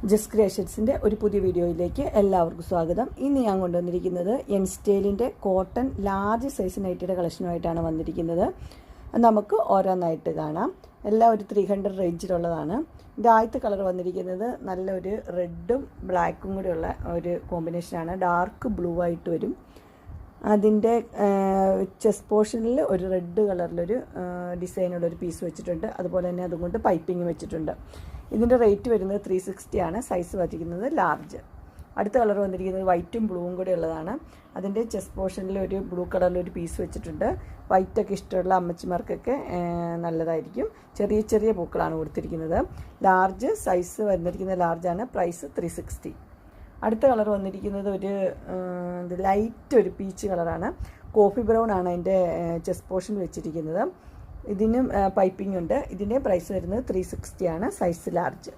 Just ക്രിയേഷൻസിൻ്റെ ഒരു പുതിയ വീഡിയോയിലേക്ക് എല്ലാവർക്കും സ്വാഗതം. ഇന്ന് ഞാൻ കൊണ്ടുവന്നിരിക്കുന്നത് എൻ സ്റ്റൈലിൻ്റെ കോട്ടൺ ലാർജ് സൈസ് നൈറ്റിയുടെ കളക്ഷനുമായിട്ടാണ് വന്നിരിക്കുന്നത്. നമുക്ക് ഓരോന്നായിട്ട് കാണാം. എല്ലാം ഒരു 300 റേഞ്ചിലുള്ളതാണ്. ഇത് ആദ്യത്തെ കളർ വന്നിരിക്കുന്നത് നല്ലൊരു റെഡും ബ്ലാക്കും കൂടെയുള്ള ഒരു കോമ്പിനേഷനാണ്. ഡാർക്ക് ബ്ലൂ ആയിട്ട് വരും. അതിൻ്റെ ചെസ്റ്റ് പോർഷനിൽ ഒരു റെഡ് കളറിലൊരു ഡിസൈനുള്ളൊരു പീസ് വെച്ചിട്ടുണ്ട്. അതുപോലെ തന്നെ അതുകൊണ്ട് പൈപ്പിംഗ് വെച്ചിട്ടുണ്ട്. ഇതിൻ്റെ റേറ്റ് വരുന്നത് 360 ആണ്. സൈസ് വച്ചിരിക്കുന്നത് ലാർജ്. അടുത്ത കളർ വന്നിരിക്കുന്നത് വൈറ്റും ബ്ലൂവും കൂടെ ഉള്ളതാണ്. അതിൻ്റെ ചെസ്റ്റ് പോർഷനിൽ ഒരു ബ്ലൂ കളറിലൊരു പീസ് വെച്ചിട്ടുണ്ട്. വൈറ്റൊക്കെ ഇഷ്ടമുള്ള അമ്മച്ചിമാർക്കൊക്കെ നല്ലതായിരിക്കും. ചെറിയ ചെറിയ പൂക്കളാണ് കൊടുത്തിരിക്കുന്നത്. ലാർജ് സൈസ് വന്നിരിക്കുന്നത് ലാർജാണ്. പ്രൈസ് 360. അടുത്ത കളർ വന്നിരിക്കുന്നത് ഒരു ലൈറ്റ് ഒരു പീച്ച് കളറാണ്. കോഫി ബ്രൗൺ ആണ് അതിൻ്റെ ചെസ്റ്റ് പോർഷൻ വെച്ചിരിക്കുന്നത്. ഇതിനും പൈപ്പിംഗ് ഉണ്ട്. ഇതിൻ്റെ പ്രൈസ് വരുന്നത് 360 ആണ്. Size large.